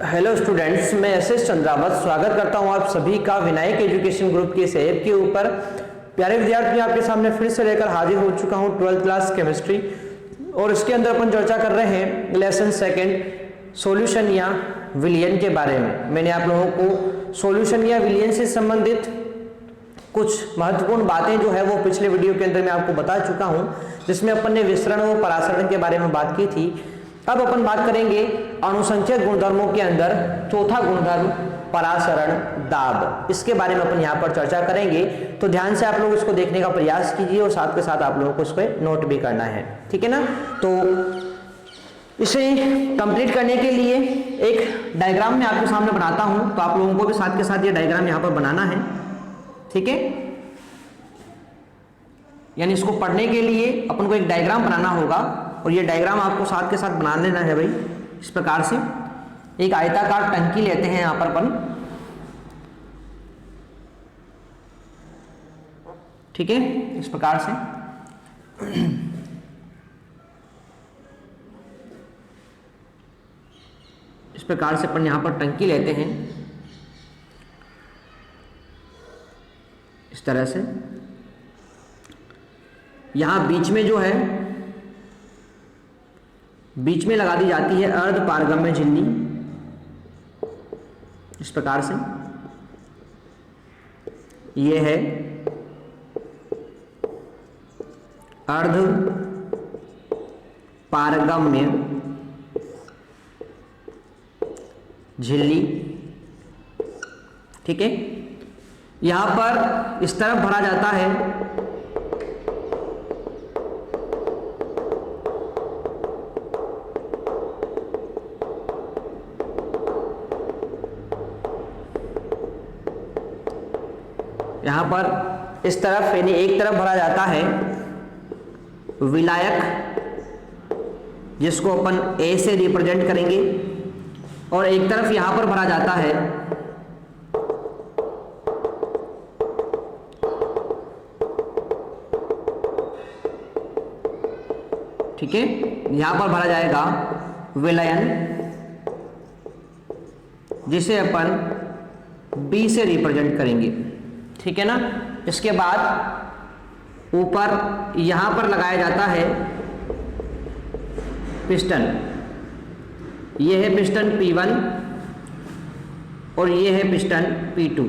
Hello students, मैं SS Chandrawat स्वागत करता हूं आप सभी का विनायक एजुकेशन ग्रुप के इस ऐप के ऊपर। प्यारे विद्यार्थी, आपके सामने फिर से लेकर हाजिर हो चुका हूं 12th क्लास केमिस्ट्री, और इसके अंदर अपन चर्चा कर रहे हैं लेसन सेकंड सॉल्यूशन या विलयन के बारे में। मैंने आप लोगों को सॉल्यूशन या विलयन से संबंधित कुछ महत्वपूर्ण बातें जो है वो पिछले वीडियो के अंदर मैं आपको बता चुका हूं, जिसमें अपन ने विसरण और परासरण के बारे में बात की थी। अब अपन बात करेंगे अणुसंख्यक गुणधर्मों के अंदर चौथा गुणधर्म परासरण दाब, इसके बारे में अपन यहाँ पर चर्चा करेंगे। तो ध्यान से आप लोग इसको देखने का प्रयास कीजिए और साथ के साथ आप लोगों को इस पर नोट भी करना है, ठीक है ना। तो इसे कंप्लीट करने के लिए एक डायग्राम मैं आपके सामने बनाता हूं, तो आप लोगों को भी साथ के साथ ये डायग्राम यहाँ पर बनाना है, ठीक है। यानी इसको पढ़ने के लिए अपन को एक डायग्राम बनाना होगा, और ये डायग्राम आपको साथ के साथ बना लेना है भाई। इस प्रकार से एक आयताकार टंकी लेते हैं यहां पर अपन, ठीक है। इस प्रकार से अपन यहां पर टंकी लेते हैं इस तरह से। यहां बीच में जो है, बीच में लगा दी जाती है अर्ध पारगम्य झिल्ली, इस प्रकार से। यह है अर्ध पारगम्य झिल्ली, ठीक है। यहां पर इस तरफ भरा जाता है यहां पर इस तरफ, यानी एक तरफ भरा जाता है विलायक, जिसको अपन ए से रिप्रेजेंट करेंगे, और एक तरफ यहां पर भरा जाता है ठीक है, यहां पर भरा जाएगा विलयन, जिसे अपन बी से रिप्रेजेंट करेंगे, ठीक है ना। इसके बाद ऊपर यहां पर लगाया जाता है पिस्टन। यह है पिस्टन P1 और यह है पिस्टन P2,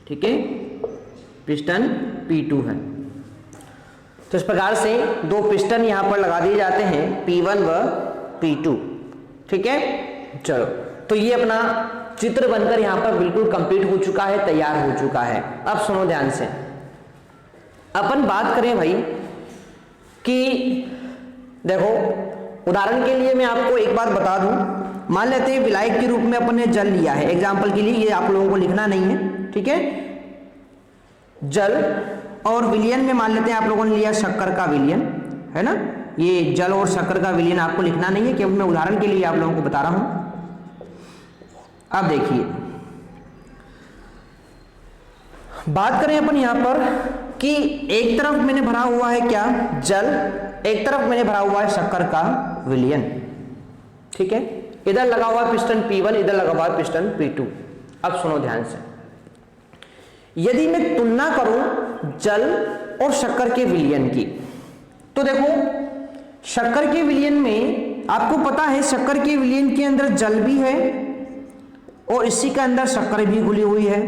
ठीक है। पिस्टन P2 है। तो इस प्रकार से दो पिस्टन यहां पर लगा दिए जाते हैं, P1 व P2, ठीक है। चलो, तो ये अपना चित्र बनकर यहां पर बिल्कुल कंप्लीट हो चुका है, तैयार हो चुका है। अब सुनो ध्यान से, अपन बात करें भाई कि देखो, उदाहरण के लिए मैं आपको एक बात बता दूं। मान लेते हैं विलायक के रूप में अपन ने जल लिया है, एग्जाम्पल के लिए, ये आप लोगों को लिखना नहीं है, ठीक है। जल, और विलयन में मान लेते हैं आप लोगों ने लिया शक्कर का विलयन, है ना। ये जल और शक्कर का विलयन आपको लिखना नहीं है, केवल मैं उदाहरण के लिए आप लोगों को बता रहा हूं। अब देखिए, बात करें अपन यहां पर कि एक तरफ मैंने भरा हुआ है क्या, जल, एक तरफ मैंने भरा हुआ है शक्कर का विलयन, ठीक है। इधर लगा हुआ है पिस्टन P1, इधर लगा हुआ है पिस्टन P2। अब सुनो ध्यान से, यदि मैं तुलना करूं जल और शक्कर के विलयन की, तो देखो शक्कर के विलयन में आपको पता है शक्कर के विलयन के अंदर जल भी है और इसी के अंदर शक्कर भी घुली हुई है।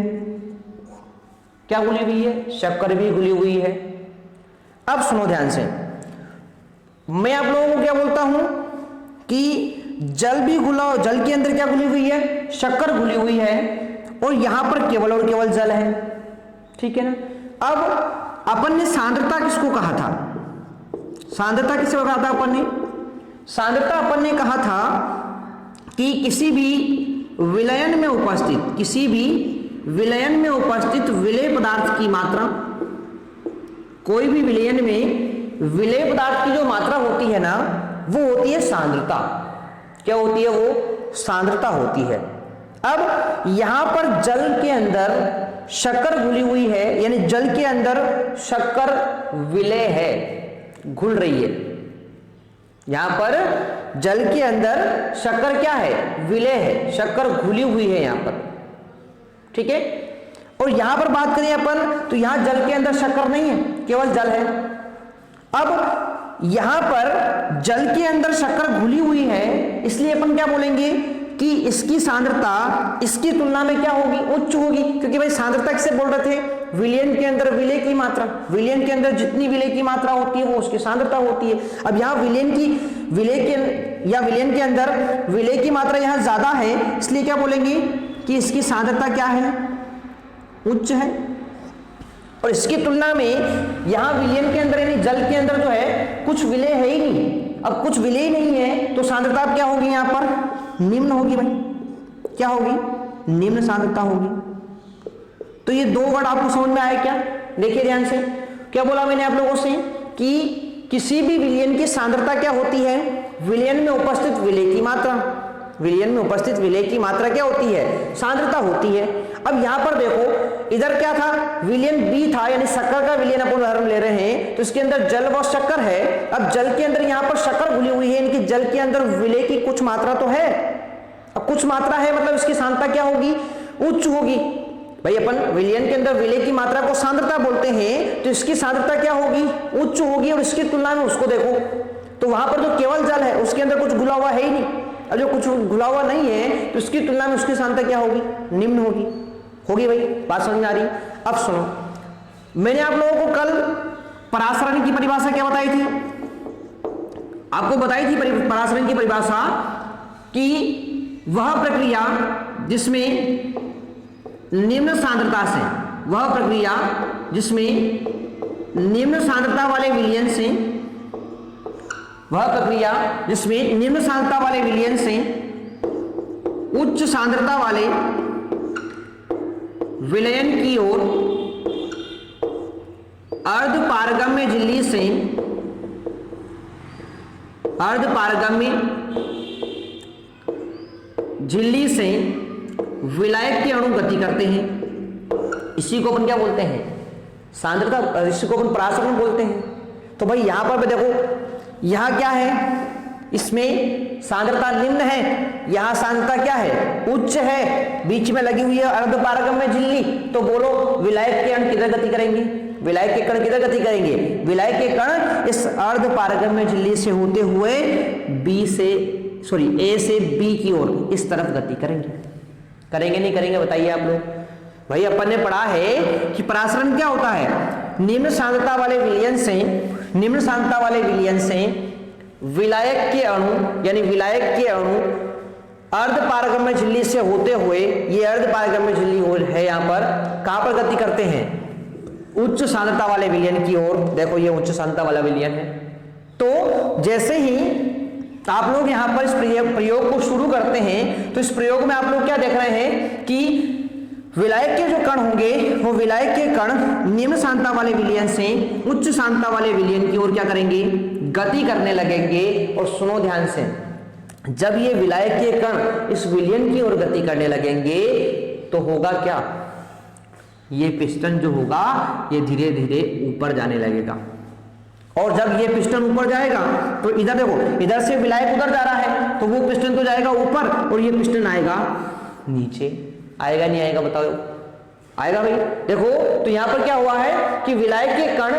क्या घुली हुई है? शक्कर भी घुली हुई है। अब सुनो ध्यान से, मैं आप लोगों को क्या बोलता हूं कि जल भी घुला, जल के अंदर क्या घुली हुई है? शक्कर घुली हुई है, और यहां पर केवल और केवल जल है, ठीक है ना। अब अपन ने सांद्रता किसको कहा था? सांद्रता किसको कहा था अपन ने? सांद्रता अपन ने कहा था कि किसी भी विलयन में उपस्थित, किसी भी विलयन में उपस्थित विलेय पदार्थ की मात्रा, कोई भी विलयन में विलेय पदार्थ की जो मात्रा होती है ना, वो होती है सांद्रता। क्या होती है? वो सांद्रता होती है। अब यहां पर जल के अंदर शक्कर घुली हुई है, यानी जल के अंदर शक्कर विलय है, घुल रही है, यहां पर जल के अंदर शक्कर क्या है, विलय है, शक्कर घुली हुई है यहां पर, ठीक है। और यहां पर बात करें अपन तो यहां जल के अंदर शक्कर नहीं है, केवल जल है। अब यहां पर जल के अंदर शक्कर घुली हुई है, इसलिए अपन क्या बोलेंगे कि इसकी सांद्रता इसकी तुलना में क्या होगी, उच्च होगी, क्योंकि भाई सांद्रता किसे बोल रहे थे, विलयन के अंदर विलय की मात्रा, विलयन के अंदर जितनी विलय की मात्रा होती है वो उसकी सांद्रता होती है। अब यहाँ विलयन के अंदर विलय की मात्रा यहाँ ज्यादा है, इसलिए क्या बोलेंगे कि इसकी सांद्रता क्या है, उच्च है। और इसकी तुलना में यहाँ विलयन के अंदर यानी जल के अंदर जो है कुछ विलय है ही नहीं। अब कुछ विलय ही नहीं है तो सांद्रता क्या होगी, यहाँ पर निम्न होगी भाई, क्या होगी, निम्न सांद्रता होगी। तो ये दो वर्ड आपको समझ में आया क्या, देखिए ध्यान से, क्या बोला मैंने आप लोगों से कि किसी भी विलयन की सांद्रता क्या होती है, विलयन में उपस्थित विलय की मात्रा, विलयन में उपस्थित विलय की मात्रा क्या होती है, सांद्रता होती है। अब यहां पर देखो, इधर क्या था, विलयन बी था, यानी शक्कर का विलयन अपन उदाहरण ले रहे हैं, तो इसके अंदर जल व शक्कर है। अब जल के अंदर यहां पर शक्कर घुली हुई है, इनकी जल के अंदर विलय की कुछ मात्रा तो है, अब कुछ मात्रा है मतलब इसकी सांद्रता क्या होगी, उच्च होगी। भाई अपन विलयन के अंदर विलय की मात्रा को सांद्रता बोलते हैं, तो इसकी सांद्रता क्या होगी, उच्च होगी। और इसकी तुलना में उसको देखो तो वहां पर जो केवल जल है उसके अंदर कुछ घुला हुआ है ही नहीं, और जो कुछ घुला हुआ नहीं है तो इसकी तुलना में उसकी सांद्रता क्या होगी, निम्न होगी। होगी भाई, बात समझ में आ रही। अब सुनो, मैंने आप लोगों को कल परासरण की परिभाषा क्या बताई थी, आपको बताई थी परासरण की परिभाषा कि वह प्रक्रिया जिसमें निम्न सांद्रता से, वह प्रक्रिया जिसमें निम्न सांद्रता वाले विलयन से, वह प्रक्रिया जिसमें निम्न सांद्रता वाले विलयन से उच्च सांद्रता वाले विलयन की ओर अर्धपारगम्य झिल्ली से, अर्धपारगम्य झिल्ली से विलायक के अणु गति करते हैं, इसी को अपन क्या बोलते हैं, सांद्रता, इसी को अपन परासरण बोलते हैं। तो भाई यहां पर देखो, यहां क्या है, इसमें सांद्रता निम्न है, यहां सांद्रता क्या है, उच्च है, बीच में लगी हुई है अर्धपारगम्य झिल्ली। तो बोलो विलायक के अणु किधर गति करेंगे, विलायक के कण किधर गति करेंगे, विलायक के कण इस अर्धपारगम्य झिल्ली से होते हुए ए से बी की ओर इस तरफ गति करेंगे। करेंगे नहीं करेंगे बताइए आप लोग। भाई अपन ने पढ़ा है कि परासरण क्या होता है, निम्न सांद्रता वाले विलयन से, निम्न सांद्रता वाले विलयन से विलायक के अणु, यानी विलायक के अणु अर्धपारगम्य झिल्ली से होते हुए, ये अर्धपारगम्य झिल्ली है यहां पर, कहां पर गति करते हैं, उच्च सांद्रता वाले विलयन की ओर। देखो ये उच्च सांद्रता वाला विलयन है। तो जैसे ही आप लोग यहां पर इस प्रयोग को शुरू करते हैं, तो इस प्रयोग में आप लोग क्या देख रहे हैं कि विलायक के जो कण होंगे वो विलायक के कण निम्न सांद्रता वाले विलयन से उच्च सांद्रता वाले विलयन की ओर क्या करेंगे, गति करने लगेंगे। और सुनो ध्यान से, जब ये विलायक के कण इस विलयन की ओर गति करने लगेंगे तो होगा क्या, ये पिस्टन जो होगा ये धीरे धीरे ऊपर जाने लगेगा। और जब ये पिस्टन ऊपर जाएगा तो इधर देखो, इधर से विलायक उधर जा रहा है तो वो पिस्टन तो जाएगा ऊपर और ये पिस्टन आएगा नीचे। आएगा नहीं आएगा बताओ, आएगा भाई। देखो तो यहां पर क्या हुआ है कि विलायक के कण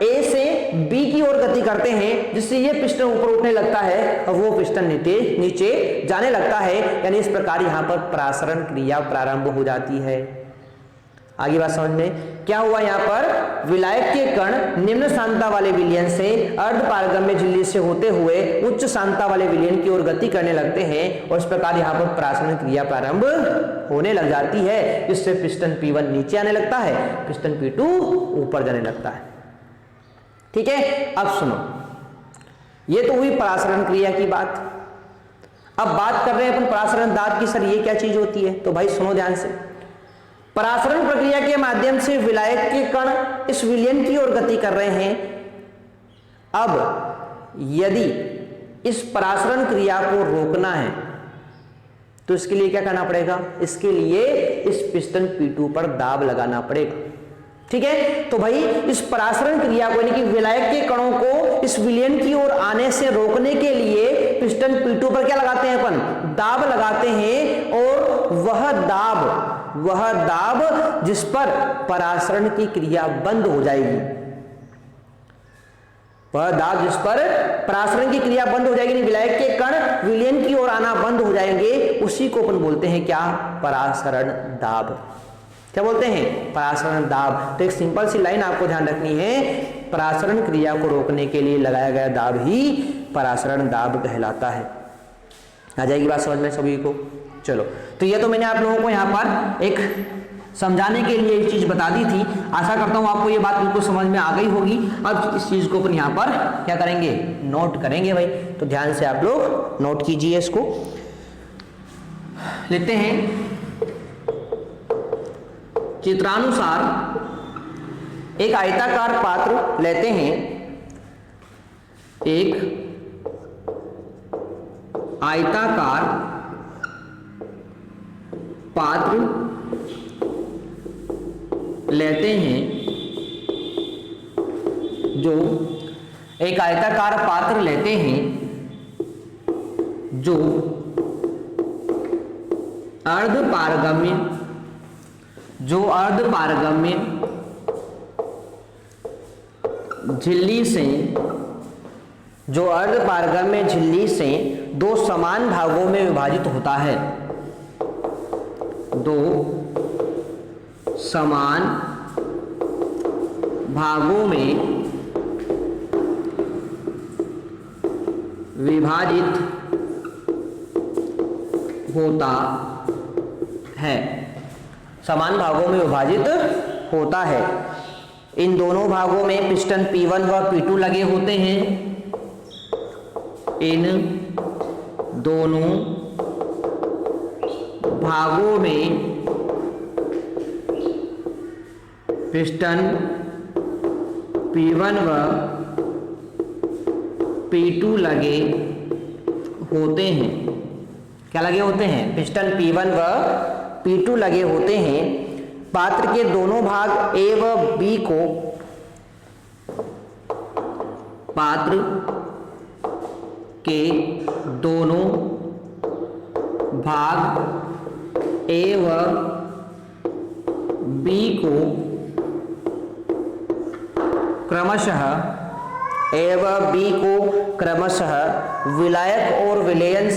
ए से बी की ओर गति करते हैं, जिससे ये पिस्टन ऊपर उठने लगता है और वो पिस्टन नीचे जाने लगता है। यानी इस प्रकार यहां पर परासरण क्रिया प्रारंभ हो जाती है। आगे बात समझ में क्या हुआ, यहां पर विलायक के कण निम्न सांद्रता वाले विलयन से अर्धपारगम्य झिल्ली से होते हुए उच्च सांद्रता वाले विलयन की ओर गति करने लगते हैं और इस प्रकार यहां पर परासरण क्रिया प्रारंभ होने लग जाती है, जिससे पिस्टन P1 नीचे आने लगता है, पिस्टन P2 ऊपर जाने लगता है। ठीक है, अब सुनो, ये तो हुई परासरण क्रिया की बात। अब बात कर रहे हैं अपन परासरण दाब की, सर ये क्या चीज होती है। तो भाई सुनो ध्यान से, परासरण प्रक्रिया के माध्यम से विलायक के कण इस विलयन की ओर गति कर रहे हैं। अब यदि इस परासरण क्रिया को रोकना है तो इसके लिए क्या करना पड़ेगा, इसके लिए इस पिस्टन P2 पर दाब लगाना पड़ेगा। ठीक है। तो भाई इस परासरण क्रिया को यानी कि विलायक के कणों को इस विलयन की ओर आने से रोकने के लिए पिस्टन P2 पर क्या लगाते हैं अपन, दाब लगाते हैं, और वह दाब जिस पर परासरण की क्रिया बंद हो जाएगी, वह दाब जिस पर परासरण की क्रिया बंद हो जाएगी, विलायक के कण विलयन की ओर आना बंद हो जाएंगे, उसी को अपन बोलते हैं क्या, परासरण दाब। क्या बोलते हैं, परासरण दाब। तो एक सिंपल सी लाइन आपको ध्यान रखनी है, परासरण क्रिया को रोकने के लिए लगाया गया दाब ही परासरण दाब कहलाता है। आ जाएगी बात समझ में सभी को। चलो, तो ये तो मैंने आप लोगों को यहाँ पर एक समझाने के लिए ये चीज बता दी थी। आशा करता हूं आपको ये बात बिल्कुल समझ में आ गई होगी। अब इस चीज को अपन यहाँ पर क्या करेंगे, नोट करेंगे भाई। तो ध्यान से आप लोग नोट कीजिए, इसको लेते हैं। चित्रानुसार एक आयताकार पात्र लेते हैं, एक आयताकार पात्र लेते हैं, जो एक आयताकार पात्र लेते हैं जो अर्धपारगम्य झिल्ली से दो समान भागों में विभाजित होता है, दो समान भागों में विभाजित होता है, समान भागों में विभाजित होता है। इन दोनों भागों में पिस्टन P1 व P2 लगे होते हैं। इन दोनों भागों में पिस्टन P1 व P2 लगे होते हैं। क्या लगे होते हैं, पिस्टन P1 व P2 लगे होते हैं। पात्र के दोनों भाग A व B को, पात्र के दोनों भाग A व B को क्रमशः विलायक और विलयन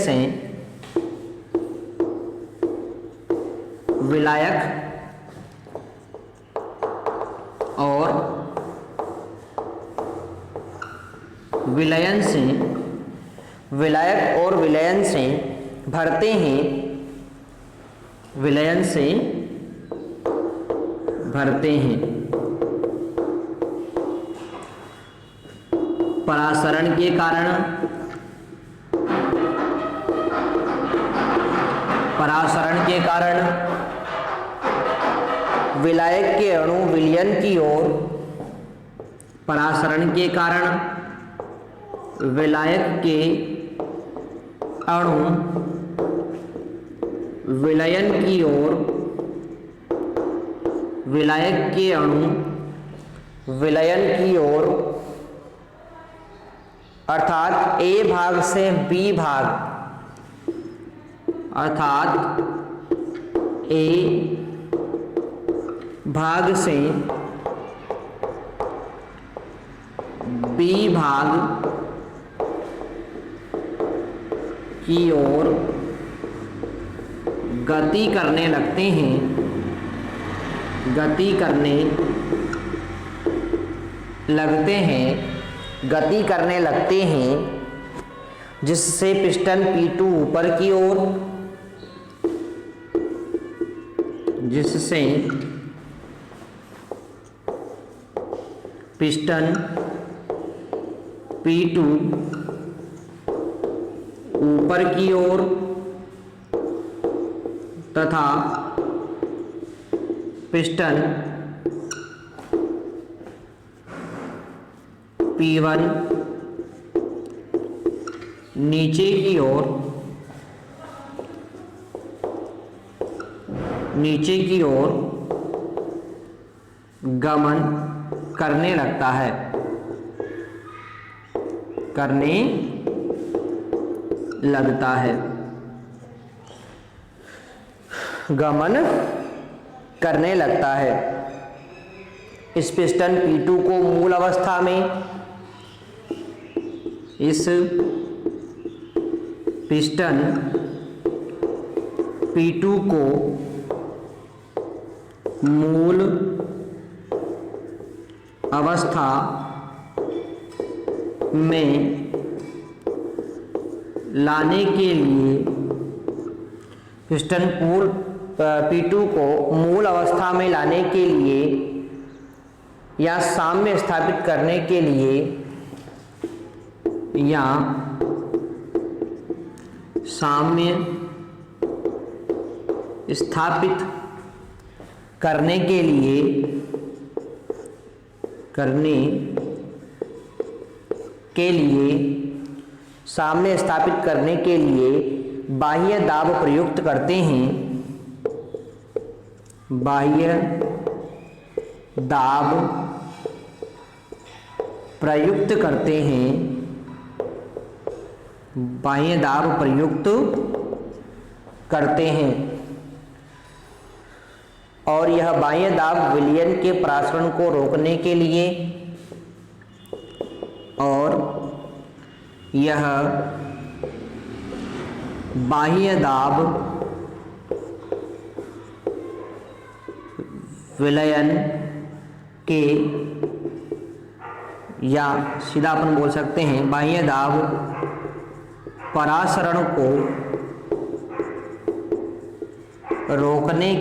से भरते हैं, परासरण के कारण विलायक के अणु विलयन की ओर, परासरण के कारण विलायक के अणु विलयन की ओर, विलायक के अणु विलयन की ओर अर्थात A भाग से B भाग, अर्थात A भाग से B भाग की ओर गति करने लगते हैं, जिससे पिस्टन P2 ऊपर की ओर, जिससे पिस्टन P2 ऊपर की ओर तथा पिस्टन P1 नीचे की ओर गमन करने लगता है, करने लगता है, गमन करने लगता है। इस पिस्टन P2 को मूल अवस्था में, इस पिस्टन P2 को मूल अवस्था में लाने के लिए, पिस्टन P2 को मूल अवस्था में लाने के लिए या साम्य स्थापित करने के लिए, या साम्य स्थापित करने के लिए, साम्य स्थापित करने के लिए बाह्य दाब प्रयुक्त करते हैं, बाह्य दाब प्रयुक्त करते हैं, बाह्य दाब प्रयुक्त करते हैं। और यह बाह्य दाब विलयन के परासरण को रोकने के लिए, और यह बाह्य दाब विलयन के, या सीधा अपन बोल सकते हैं बाह्य दाब परासरण को रोकने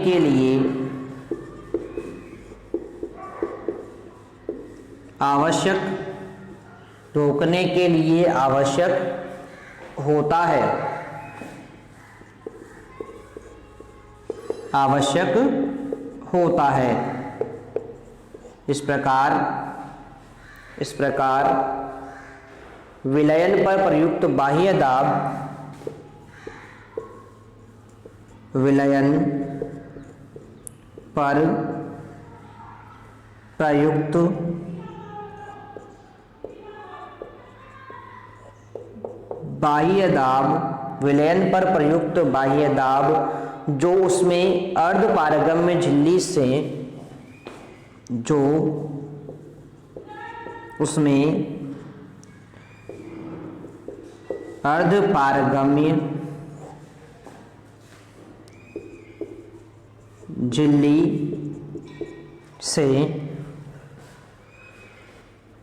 के लिए आवश्यक होता है, आवश्यक होता है। इस प्रकार विलयन पर प्रयुक्त बाह्य दाब, विलयन पर प्रयुक्त बाह्य दाब, विलयन पर प्रयुक्त बाह्य दाब जो उसमें अर्धपारगम्य झिल्ली से, जो उसमें अर्धपारगम्य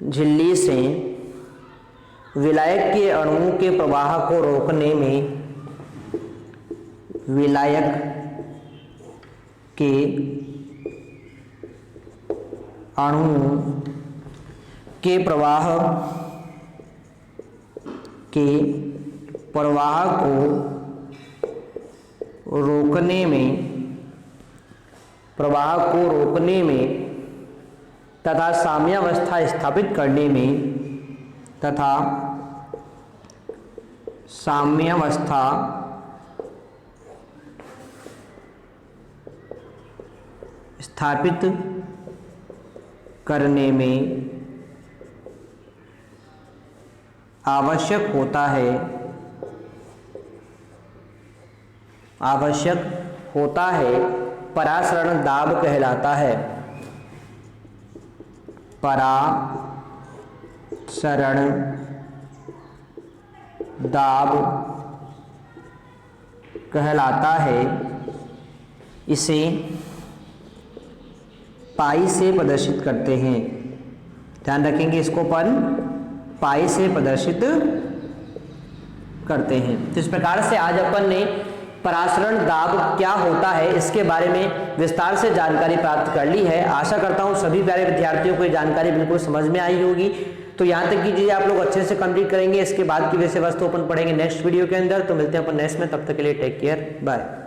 झिल्ली से विलायक के अणुओं के प्रवाह को रोकने में, विलायक के अणुओं के प्रवाह को रोकने में तथा साम्यावस्था स्थापित करने में, तथा साम्यावस्था स्थापित करने में आवश्यक होता है, परासरण दाब कहलाता है, परासरण दाब कहलाता है। इसे पाई से प्रदर्शित करते हैं, ध्यान रखेंगे इसको अपन पाई से प्रदर्शित करते हैं। तो इस प्रकार से आज अपन ने परासरण दाब क्या होता है इसके बारे में विस्तार से जानकारी प्राप्त कर ली है। आशा करता हूँ सभी प्यारे विद्यार्थियों को ये जानकारी बिल्कुल समझ में आई होगी। तो यहाँ तक की चीजें आप लोग अच्छे से कंप्लीट करेंगे। इसके बाद की विषय वस्तु अपन पढ़ेंगे नेक्स्ट वीडियो के अंदर। तो मिलते हैं अपन नेक्स्ट में, तब तक के लिए टेक केयर, बाय।